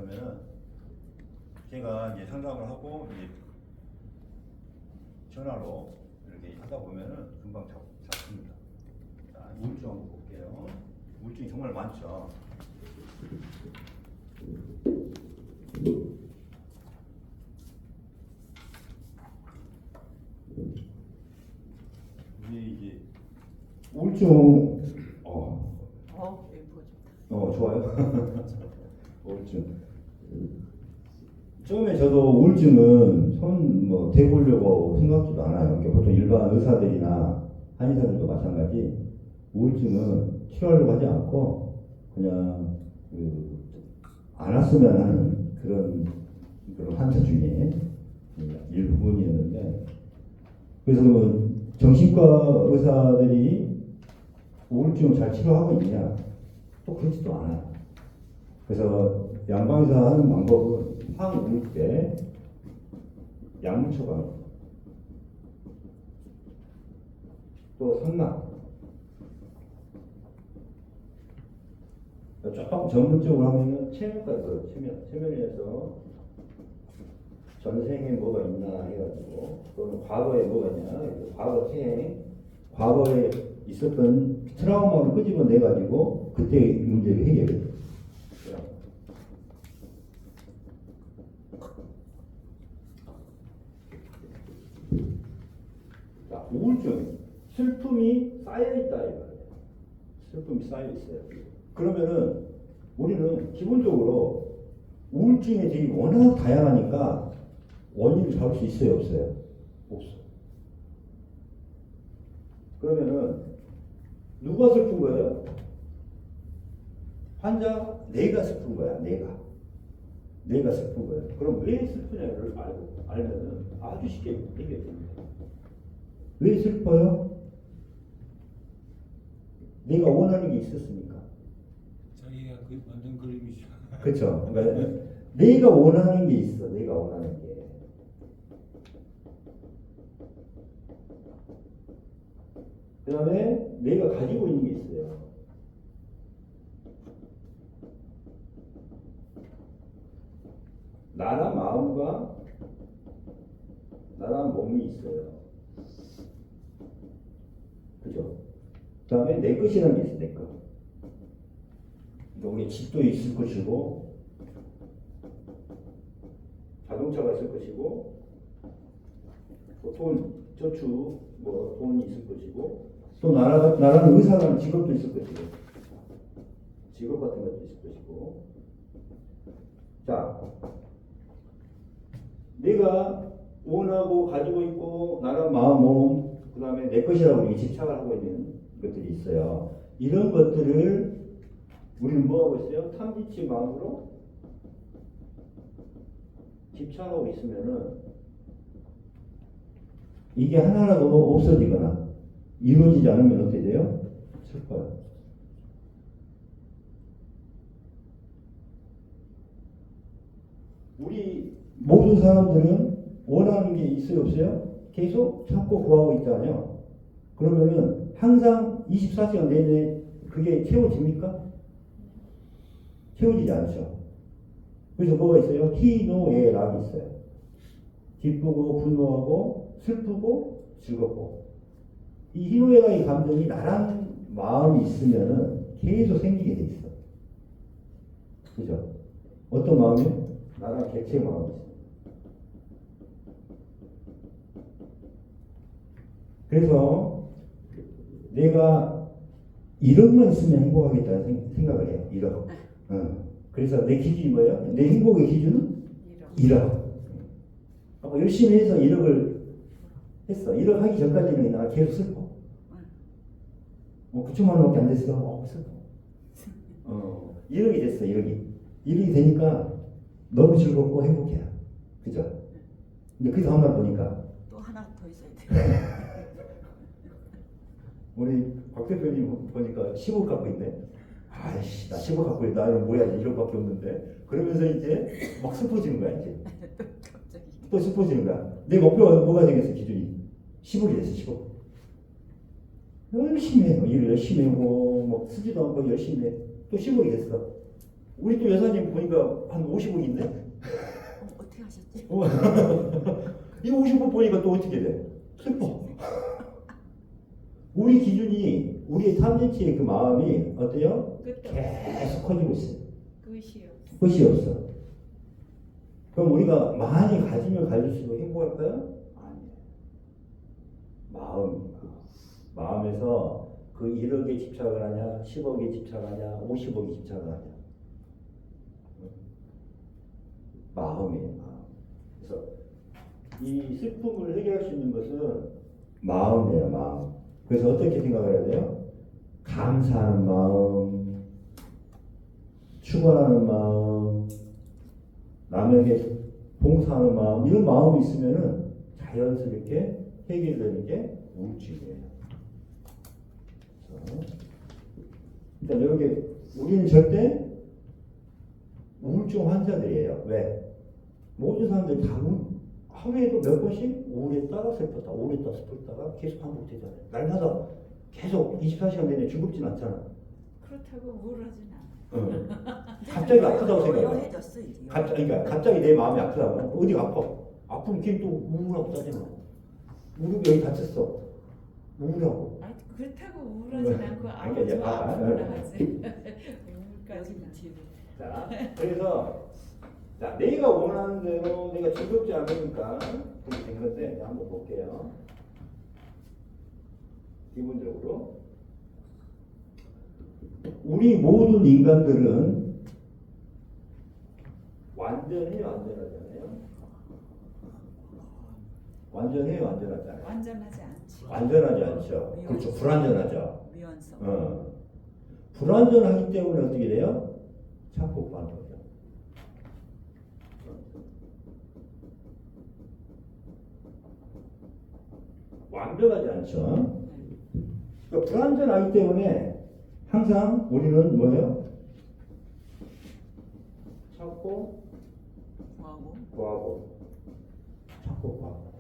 그러면은 제가 이제 상담을 하고 이제 전화로 이렇게 하다 보면은 금방 잡힙니다. 자, 우울증 한번 볼게요. 우울증이 정말 많죠. 이제 우울증 좋아요. 우울증. 처음에 저도 우울증은 손 대보려고 생각지도 않아요. 그러니까 보통 일반 의사들이나 한의사들도 마찬가지 우울증은 치료하려고 하지 않고 그냥 안 왔으면 하는 그런 환자 중에 일부분이었는데, 그래서 정신과 의사들이 우울증을 잘 치료하고 있냐? 또 그렇지도 않아요. 그래서 양방의사 하는 방법은 항우울제, 약물 처방, 또 상납. 조금 전문적으로 하면은 체면까지 체면에서 전생에 뭐가 있나 해가지고, 또는 과거에 뭐가 있냐, 과거 체행, 과거에 있었던 트라우마를 끄집어내가지고 그때 문제를 해결해요. 자, 우울증, 슬픔이 쌓여있다 이거예요. 슬픔이 쌓여있어요. 그러면은 우리는 기본적으로 우울증에 대해 워낙 다양하니까 원인을 잡을 수 있어요, 없어요? 없어. 그러면은 누가 슬픈 거예요? 환자, 내가 슬픈 거야, 내가 슬픈 거예요. 그럼 왜 슬프냐를 알면은 아주 쉽게 해결됩니다. 왜 슬퍼요? 내가 원하는 게 있었으니까. 자기가 만든 그림이죠. 그렇죠. 그러니까 내가 원하는 게 있어. 내가 원하는 게. 그 다음에 내가 가지고 있는 게 있어요. 나란 마음과 나란 몸이 있어요. 그죠? 그 다음에 내 것이라는 게 있어요. 내 것. 우리 집도 있을 것이고, 자동차가 있을 것이고, 돈, 저축, 돈이 있을 것이고, 또 나라는 의사라는 직업도 있을 것이고, 직업 같은 것도 있을 것이고. 자, 내가 원하고 가지고 있고, 나란 마음, 몸, 그 다음에 내 것이라고 우리 집착을 하고 있는 것들이 있어요. 이런 것들을 우리는 뭐 하고 있어요? 탐지치 마음으로 집착하고 있으면은 이게 하나라도 없어지거나 이루어지지 않으면 어떻게 돼요? 슬퍼요. 우리 모든 사람들은 원하는 게 있어요, 없어요? 계속 찾고 구하고 있잖아요. 그러면은 항상 24시간 내내 그게 채워집니까? 채워지지 않죠. 그래서 뭐가 있어요? 희노애락이 있어요. 기쁘고 분노하고 슬프고 즐겁고. 이 희노애락의 감정이 나란 마음이 있으면은 계속 생기게 돼 있어. 그죠? 어떤 마음이요? 나란 객체의 마음이 있어. 그래서 내가 1억만 있으면 행복하겠다는 생각을 해요. 1억. 그래서 내 기준이 뭐예요? 내 행복의 기준은 1억. 열심히 해서 1억을 했어. 1억 하기 전까지는 나 계속 슬퍼. 9천만 원밖에 안 됐어. 슬퍼. 1억이 됐어. 1억이 되니까 너무 즐겁고 행복해요. 그죠? 근데 그 다음날 보니까 또 하나 더 있어야 돼. 우리 박 대표님 보니까 10억 갖고 있네. 아이씨, 나 10억 갖고 있다. 이거 뭐야, 1억밖에 없는데. 그러면서 이제 막 슬퍼지는 거야, 이제. 갑자기. 또 슬퍼지는 거야. 내 목표가 뭐가 되겠어, 기준이? 10억이 됐어, 10억. 열심히 해요. 일을 열심히 하고, 쓰지도 않고 열심히 해. 또 10억이 됐어. 우리 또 여사님 보니까 한 50억인데? 어떻게 하셨지? 이 50억 보니까 또 어떻게 돼? 슬퍼. 우리 기준이, 우리의 탐진치의 그 마음이 어때요? 끝도 계속 커지고 있어요. 끝이 없어. 끝이 없어. 그럼 우리가 많이 가지면 가질수록 행복할까요? 아니에요. 마음에서 그 1억에 집착을 하냐, 10억에 집착하냐, 50억에 집착을 하냐. 마음이에요. 마음. 그래서 이 슬픔을 해결할 수 있는 것은 마음이에요. 마음. 그래서 어떻게 생각을 해야 돼요? 감사하는 마음, 축원하는 마음, 남에게 봉사하는 마음, 이런 마음이 있으면은 자연스럽게 해결되는 게 우울증이에요. 일단 이렇게 우리는 절대 우울증 환자들이에요. 왜? 모든 사람들이 다 하루에도 몇 번씩 우울했다가 슬펐다, 우울했다 슬펐다가 계속 반복되잖아요. 날마다 계속 24시간 내내 즐겁진 않잖아. 그렇다고 우울하진 않아. 응. 갑자기 아프다고 생각해. 여해졌어 이제. 그러니까 갑자기 내 마음이 아프다고. 어디가 아파? 아프면 걔 또 우울하고 따지나. 무릎이 여기 다쳤어. 우울하고. 아니 그렇다고 우울하진 않고 아니, 이제 우울하지. 우울까지는 지금. 자, 그래서 자, 내가 원하는 대로 내가 즐겁지 않으니까 그렇게 된 건데 한번 볼게요. 기본적으로 우리 모든 인간들은 완전해요, 완전하잖아요. 완전해요, 완전하잖아요. 완전하지 않지. 완전하지 않죠. 그렇죠. 불완전하죠. 미완성. 불완전하기 때문에 어떻게 돼요? 자꾸 구하는 거죠. 완벽하지 않죠. 그러니까 불완전하기 때문에 항상 우리는 뭐예요? 찾고 구하고 찾고 구하고.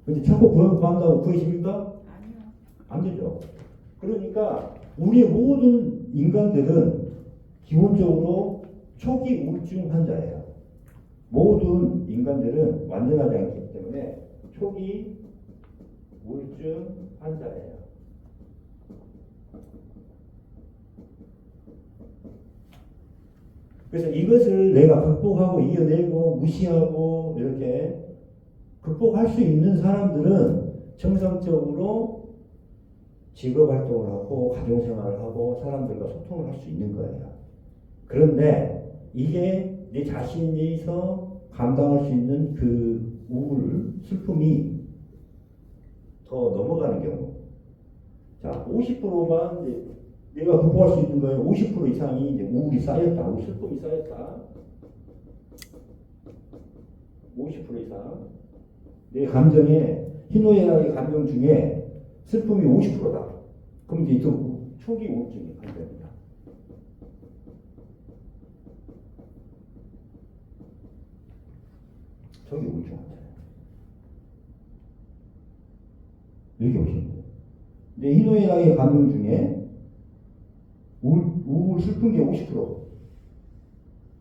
근데 찾고 구한다고 구해집니까? 아니요. 안 되죠. 그러니까 우리 모든 인간들은 기본적으로 초기 우울증 환자예요. 모든 인간들은 완전하지 않기 때문에 초기 우울증 환자예요. 그래서 이것을 내가 극복하고 이겨내고 무시하고 이렇게 극복할 수 있는 사람들은 정상적으로 직업 활동을 하고 가정 생활을 하고 사람들과 소통을 할 수 있는 거예요. 그런데 이게 내 자신에서 감당할 수 있는 그 우울, 슬픔이 더 넘어가는 경우. 자, 50%만 이제 내가 극복할 수 있는 거예요. 50% 이상이 이제 우울이 쌓였다, 슬픔이 쌓였다. 50% 이상. 내 감정에, 희노애락의 감정 중에 슬픔이 50%다. 그럼 이제 또 초기 우울증이 발생합니다. 초기 우울증 환자예요. 이렇게 보시면 돼요. 내 희노애락의 감정 중에 우울 슬픈 게 50%.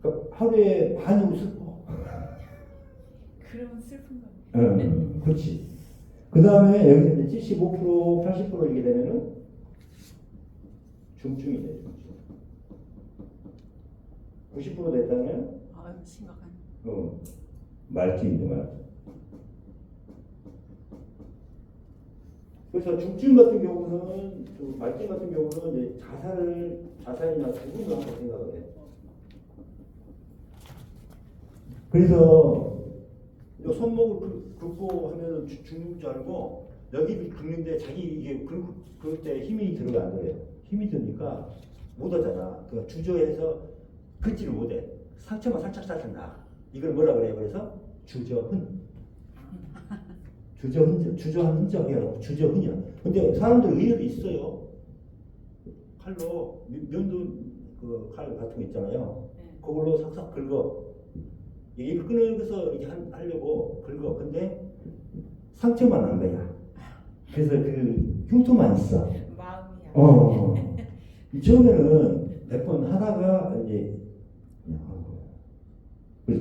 그러니까 하루에 반으로 슬퍼. 그러면 슬픈 거. 응, 그렇지. 그 다음에 여기서 이제 75%, 80% 이렇게 되면은 중증이 돼, 중증. 90% 됐다면 아유 심각한. 말티인데 말티. 그래서 중증 같은 경우는, 말증 같은 경우는 이제 자살이나 죽음을 한다고 생각을 해. 그래서 이 손목을 긁고 죽는 줄 알고 여기를 긁는데 자기 이게 그럴 때 힘이 들어가 안 들어요. 힘이 드니까 못 하잖아. 그 주저해서 긁지를 못해. 상처만 살짝 나. 이걸 뭐라 그래요? 그래서 주저흔. 주저한 흔적이에요. 주저흔이야. 근데 사람들 의외로 있어요. 칼로 면도 그 칼 같은 거 있잖아요. 그걸로 삭삭 긁어. 입을 끊어서 이렇게 하려고 긁어. 근데 상처만 난 거야. 그래서 그 흉터만 있어. 마음이야. 처음에는 몇 번 하다가 이제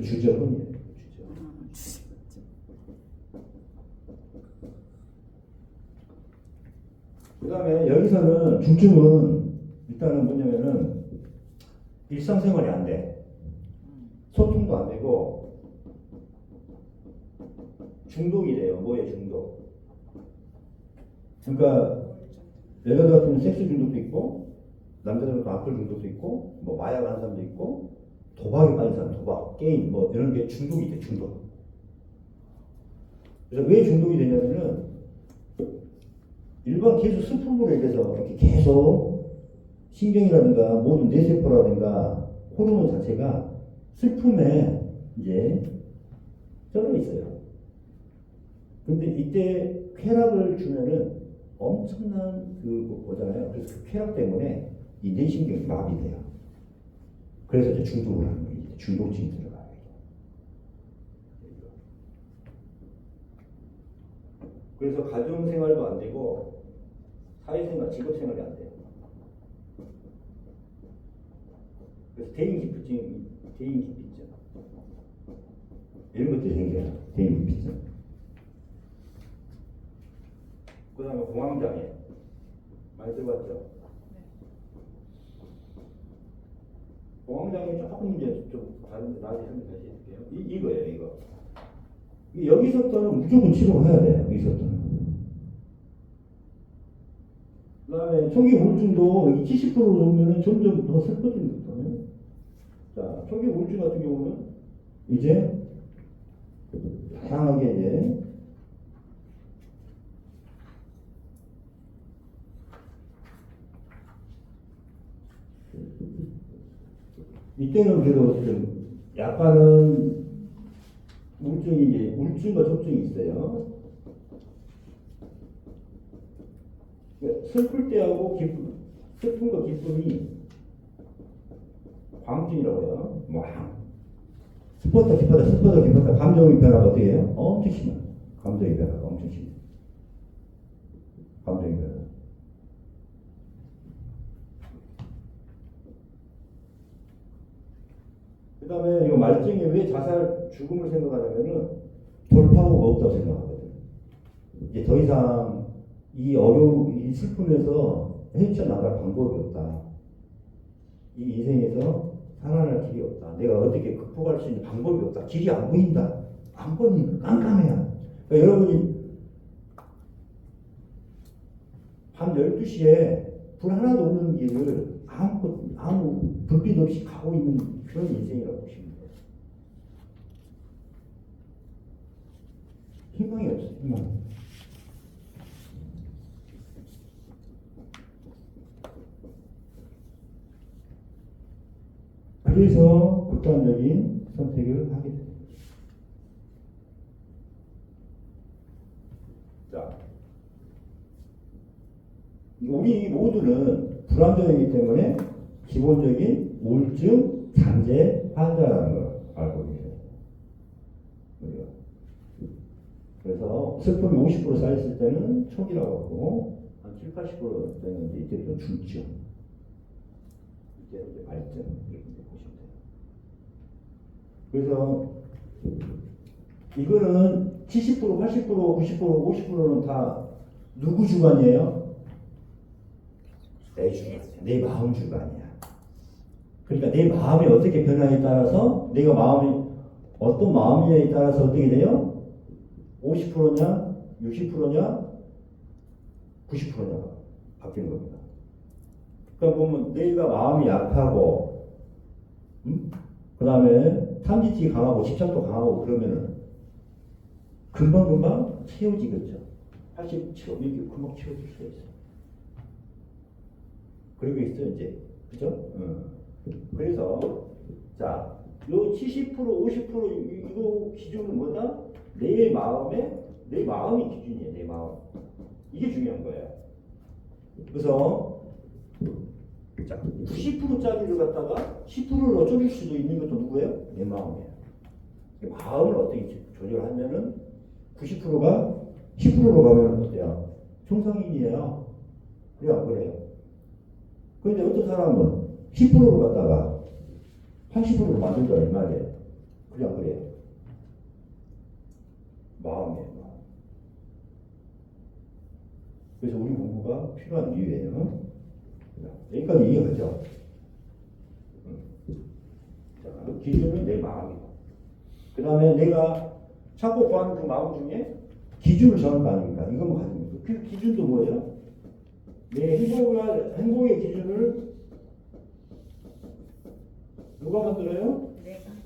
주저근이에요. 주저. 그 다음에 여기서는 중증은 일단은 뭐냐면은 일상생활이 안 돼. 소통도 안 되고 중독이 돼요. 뭐에 중독? 그러니까 여자들 같은 섹스 중독도 있고 남자들은 또 알코올 중독도 있고 뭐 마약 하는 사람도 있고 도박에 빠진 사람, 도박, 게임 뭐 이런 게 중독이 돼. 중독. 그래서 왜 중독이 되냐면은 일반 계속 슬픔으로 인해서 이렇게 계속 신경이라든가 모든 뇌세포라든가 호르몬 자체가 슬픔에 이제 쩔어 있어요. 근데 이때 쾌락을 주면은 엄청난 거잖아요. 그래서 그 쾌락 때문에 이 뇌신경이 마비돼요. 그래서 이제 중독을 하는 거예요. 중독증이 들어가요. 그래서 가정생활도 안 되고 사회생활, 직업생활이 안 돼요. 그래서 대인기피증 이런 것들이 생겨요. 대인기피증. 그 다음에 공황장애 많이 들어봤죠? 공황장애 조금 이제 좀 다른데 나중에 한번 다시 해줄게요. 이거예요, 이거. 여기서부터는 무조건 치료해야 돼요. 여기서부터는. 그 다음에 초기 우울증도 70% 정도면 점점 더 슬퍼집니다. 자, 초기 우울증 같은 경우는 이제 다양하게 이제 이때는 그래도 좀 약간은 우울증이 이제 우울증과 접증이 있어요. 슬플 때하고 기쁨, 슬픔과 기쁨이 광증이라고 해요. 슬펐다 기뻤다 슬펐다 기뻤다 감정의 변화가 어떻게 해요? 엄청 심해요. 감정의 변화가 엄청 심해요. 감정의 변화. 그 다음에 이 말증이 왜 자살 죽음을 생각하냐면은 돌파구가 없다고 생각하거든요. 이제 더 이상 이 슬픔에서 헤쳐나갈 방법이 없다. 이 인생에서 살아날 길이 없다. 내가 어떻게 극복할 수 있는 방법이 없다. 길이 안 보인다. 안 보이니까 깜깜해요. 그러니까 여러분이 밤 12시에 불 하나도 없는 길을 아무 불빛 없이 가고 있는 그런 인생이라고 보시면 돼요. 희망이 없어요. 희망. 그래서 극단적인 선택을 하게 됩니다. 자, 우리 모두는 불안정이기 때문에 기본적인 우울증 잠재 환자라는 걸 알고 계세요. 그래서 슬픔이 50% 쌓였을 때는 초기라고 하고 한 7, 80% 되는 이때는 중증, 이때는 이제 발전 이렇게 보시면 돼요. 그래서 이거는 70%, 80%, 90%, 50%는 다 누구 주관이에요? 내 주관, 내 마음 주관이야. 그러니까 내 마음이 어떻게 변화에 따라서 내가 마음이 어떤 마음이냐에 따라서 어떻게 돼요? 50%냐, 60%냐, 90%냐 바뀌는 겁니다. 그러니까 보면 내가 마음이 약하고, 그 다음에 탐지치 강하고 집착도 강하고 그러면은 금방 채워지겠죠. 87% 이렇게 금방 채워질 수가 있어요. 그리고 있어요 이제, 그죠? 그래서 자, 요 70%, 50% 이거 기준은 뭐다? 내 마음이 기준이에요. 내 마음. 이게 중요한 거예요. 그래서 자, 90%짜리를 갖다가 10%를 어쩌줄 수도 있는 것도 누구예요? 내 마음이에요. 마음을 어떻게 조절하면은 90%가 10%로 가면 어때요? 정상인이에요. 그래요, 안 그래요? 그런데 어떤 사람은 10%로 갔다가 80%로 만든다 이 말이에요. 그래 안 그래요? 마음이에요. 마음. 그래서 우리 공부가 필요한 이유예요. 여기까지 이해가죠? 자, 기준은 내 마음이다. 그 다음에 내가 찾고 구하는 그 마음 중에 기준을 정할 거 아닙니까? 이것만 가지고 있고. 그 기준도 뭐예요? 내 행복의 기준을 누가 만들어요?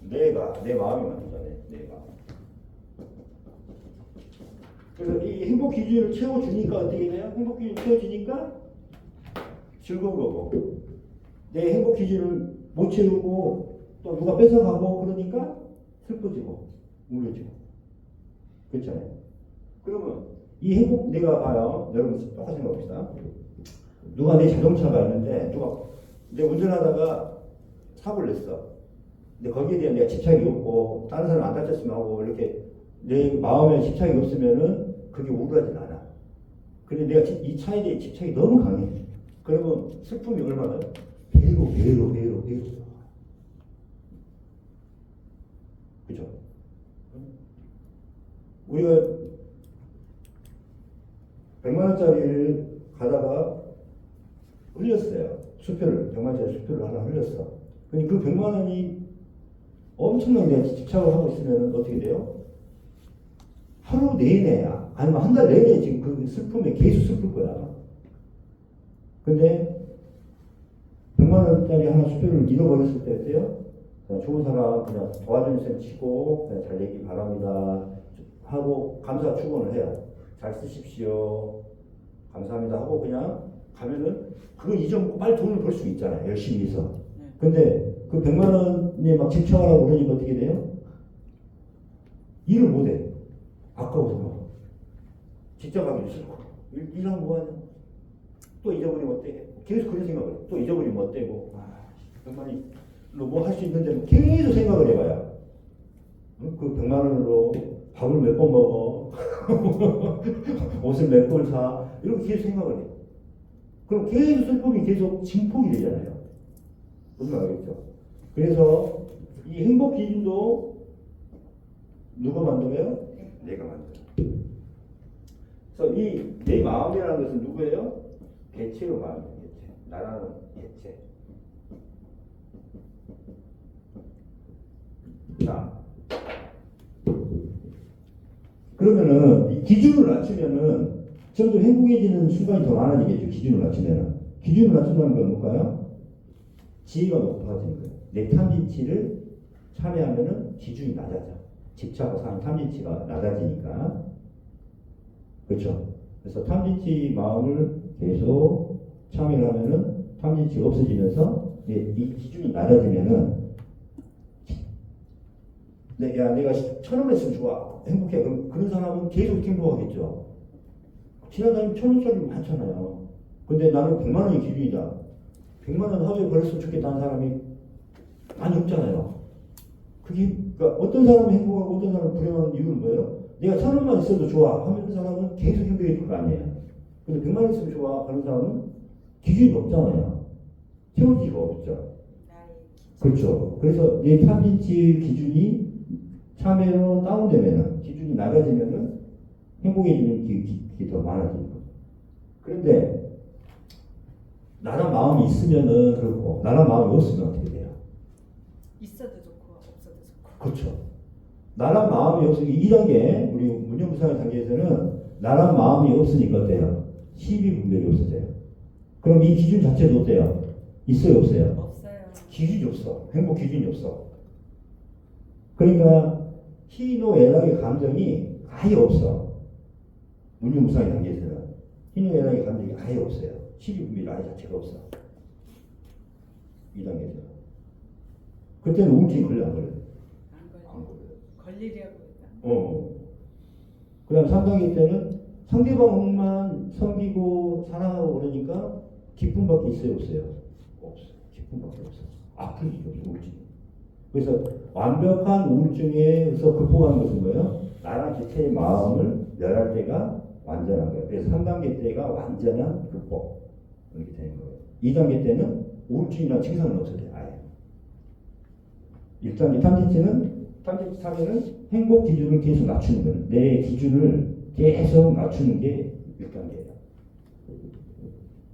내 마음이 만들잖아요. 내가. 그래서 이 행복 기준을 채워주니까 어떻게 돼요? 행복 기준 채워주니까 즐거운 거고, 내 행복 기준을 못 채우고 또 누가 뺏어가고 그러니까 슬퍼지고 우울해지고. 그렇잖아요. 그러면 이 행복, 내가 봐요. 여러분 똑같이 생각합시다. 누가 내 자동차가 있는데 내가 운전하다가 사고를 냈어. 근데 거기에 대한 내가 집착이 없고 다른 사람 안 다쳤으면 하고 이렇게 내 마음에 집착이 없으면은 그게 우울하진 않아. 근데 내가 이 차에 대해 집착이 너무 강해. 그러면 슬픔이 얼마나 배로. 그죠? 우리가 100만 원짜리를 가다가 흘렸어요. 수표를 100만 원짜리 수표를 하나 흘렸어. 근데 그 100만 원이 엄청나게 내가 집착을 하고 있으면 어떻게 돼요? 하루 내내 아니면 한 달 내내 지금 그 슬픔에 계속 슬플 거야. 근데 100만 원짜리 하나 수표를 잃어버렸을 때 어때요? 그냥 좋은 사람 그냥 도와주는 셈 치고 그냥 잘 되기 바랍니다 하고 감사 축원을 해요. 잘 쓰십시오. 감사합니다 하고 그냥 가면은 그거 잊어먹고 빨리 돈을 벌 수 있잖아요. 열심히 해서. 근데 그 100만 원에 막 집착하라고 그러니까 어떻게 돼요? 일을 못해. 아까워서. 집착하기 싫고. 일하면 뭐하냐? 또 잊어버리면 어때? 계속 그런 생각을 해. 또 잊어버리면 어때고. 100만 원이 뭐 할 수 있는데 계속 생각을 해봐요. 그 100만 원으로 밥을 몇 번 먹어. 옷을 몇 벌 사. 이렇게 계속 생각을 해. 그럼 계속 슬픔이 계속 증폭이 되잖아요. 무슨 말이겠죠? 그래서 이 행복 기준도 누가 만들어요? 내가 만들어요. 그래서 이 내 마음이라는 것은 누구예요? 개체로 마음이에요. 개체. 나라는 개체. 자, 그러면은 이 기준을 낮추면은 점점 행복해지는 순간이 더 많아지겠죠. 기준을 낮추면은. 기준을 낮춘다는 건 뭘까요? 지위가 높아지는 거예요. 내 탐진치를 참여하면은 기준이 낮아져. 집착하고 사는 탐진치가 낮아지니까. 그렇죠? 그래서 탐진치 마음을 계속 참여를 하면은 탐진치가 없어지면서 이 기준이 낮아지면은 내가 1,000원 했으면 좋아. 행복해. 그럼 그런 사람은 계속 행복하겠죠. 지나다니면 1,000원짜리 많잖아요. 근데 나는 100만 원이 기준이다. 100만 원 하루에 벌었으면 좋겠다는 사람이 많이 없잖아요. 그러니까 어떤 사람은 행복하고 어떤 사람은 불행한 이유는 뭐예요? 내가 1,000원만 있어도 좋아 하면 그 사람은 계속 행복해질 거 아니에요. 근데 100만 원 있으면 좋아 하는 사람은 기준이 없잖아요. 채워지가 없죠. 그렇죠. 그래서 내 탐진치 기준이 참외로 다운되면은 기준이 낮아지면은 행복해지는 게 더 많아지는 거죠. 그런데 나란 마음이 있으면은 그렇고 나란 마음이 없으면 어떻게 돼요? 있어도 좋고 없어도 좋고. 그렇죠. 나란 마음이 없으니 2단계 우리 문념부상의 단계에서는 나란 마음이 없으니까 어때요? 시비 분별이 없어져요. 그럼 이 기준 자체도 어때요? 있어요 없어요? 없어요. 기준이 없어. 행복 기준이 없어. 그러니까 희노애락의 감정이 아예 없어. 문념부상의 단계에서는 희노애락의 감정이 아예 없어요. 시비 분별이 아예 자체가 없어. 2단계에서. 그때는 우울증이 걸려 안 걸려? 안 걸려. 걸리려고 했다. 그 다음 3단계 때는 상대방만 섬기고 사랑하고 그러니까 기쁨밖에 있어요 없어요? 없어요. 기쁨밖에 없어. 아픈 일이 없어 우울증. 그래서 완벽한 우울증에서 극복하는 것은 뭐예요? 나랑 개체의 마음을 멸할 때가 완전한 거예요. 그래서 3단계 때가 완전한 극복 이렇게 되는 거예요. 2단계 때는 우울증이나 증상은 없어져요. 아예. 1단계 탐진치는 단체 사회는 행복 기준을 계속 낮추는 거예요. 내 기준을 계속 낮추는 게 1단계예요.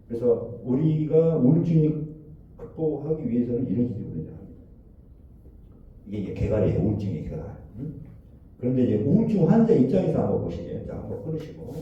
그래서 우리가 우울증을 극복하기 위해서는 이런 식으로 합니다. 이게 개괄이에요. 우울증의 개괄. 그런데 이제 우울증 환자 입장에서 한번 보시게요. 자, 한번 끊으시고.